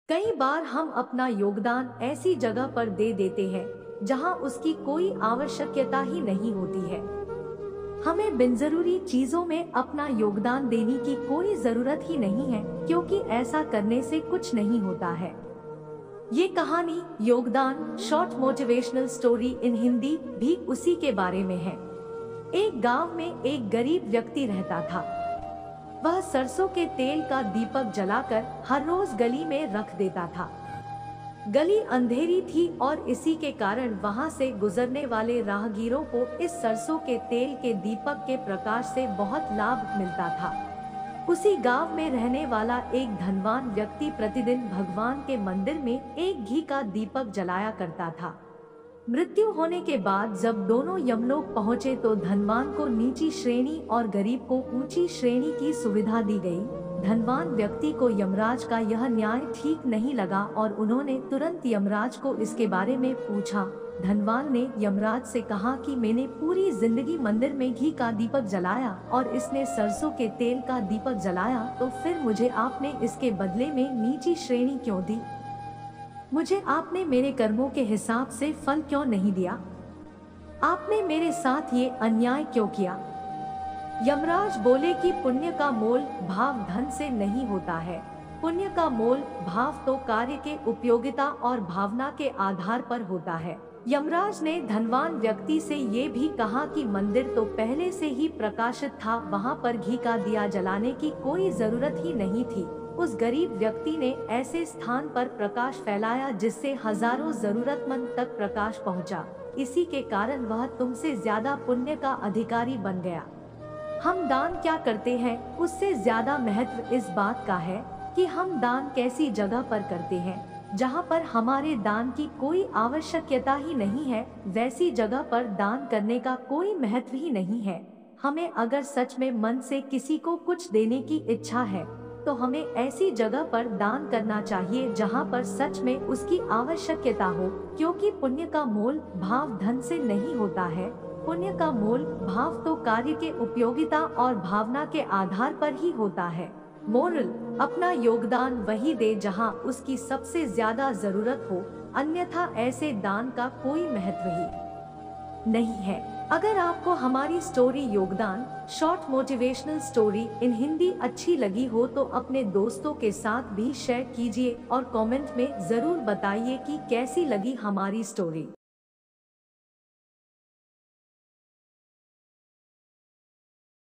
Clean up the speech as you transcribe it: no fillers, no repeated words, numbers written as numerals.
कई बार हम अपना योगदान ऐसी जगह पर दे देते हैं जहां उसकी कोई आवश्यकता ही नहीं होती है। हमें बिनजरूरी चीजों में अपना योगदान देने की कोई जरूरत ही नहीं है, क्योंकि ऐसा करने से कुछ नहीं होता है। ये कहानी योगदान short motivational story in Hindi भी उसी के बारे में है। एक गांव में एक गरीब व्यक्ति रहता था। वह सरसों के तेल का दीपक जलाकर हर रोज गली में रख देता था। गली अंधेरी थी और इसी के कारण वहां से गुजरने वाले राहगीरों को इस सरसों के तेल के दीपक के प्रकाश से बहुत लाभ मिलता था। उसी गांव में रहने वाला एक धनवान व्यक्ति प्रतिदिन भगवान के मंदिर में एक घी का दीपक जलाया करता था। मृत्यु होने के बाद जब दोनों यमलोक पहुँचे तो धनवान को नीची श्रेणी और गरीब को ऊंची श्रेणी की सुविधा दी गई। धनवान व्यक्ति को यमराज का यह न्याय ठीक नहीं लगा और उन्होंने तुरंत यमराज को इसके बारे में पूछा। धनवान ने यमराज से कहा कि मैंने पूरी जिंदगी मंदिर में घी का दीपक जलाया और इसने सरसों के तेल का दीपक जलाया, तो फिर मुझे आपने इसके बदले में नीची श्रेणी क्यों दी? मुझे आपने मेरे कर्मों के हिसाब से फल क्यों नहीं दिया? आपने मेरे साथ ये अन्याय क्यों किया? यमराज बोले कि पुण्य का मोल भाव धन से नहीं होता है। पुण्य का मोल भाव तो कार्य के उपयोगिता और भावना के आधार पर होता है। यमराज ने धनवान व्यक्ति से ये भी कहा कि मंदिर तो पहले से ही प्रकाशित था, वहां पर घी का दिया जलाने की कोई जरूरत ही नहीं थी। उस गरीब व्यक्ति ने ऐसे स्थान पर प्रकाश फैलाया जिससे हजारों जरूरतमंद तक प्रकाश पहुंचा। इसी के कारण वह तुमसे ज्यादा पुण्य का अधिकारी बन गया। हम दान क्या करते हैं, उससे ज्यादा महत्व इस बात का है कि हम दान कैसी जगह पर करते हैं। जहां पर हमारे दान की कोई आवश्यकता ही नहीं है, वैसी जगह पर दान करने का कोई महत्व ही नहीं है। हमें अगर सच में मन से किसी को कुछ देने की इच्छा है तो हमें ऐसी जगह पर दान करना चाहिए जहां पर सच में उसकी आवश्यकता हो, क्योंकि पुण्य का मोल भाव धन से नहीं होता है। पुण्य का मोल भाव तो कार्य के उपयोगिता और भावना के आधार पर ही होता है। मोरल: अपना योगदान वही दे जहां उसकी सबसे ज्यादा जरूरत हो, अन्यथा ऐसे दान का कोई महत्व ही नहीं है। अगर आपको हमारी स्टोरी योगदान short motivational story in Hindi अच्छी लगी हो तो अपने दोस्तों के साथ भी शेयर कीजिए और कमेंट में जरूर बताइए कि कैसी लगी हमारी स्टोरी।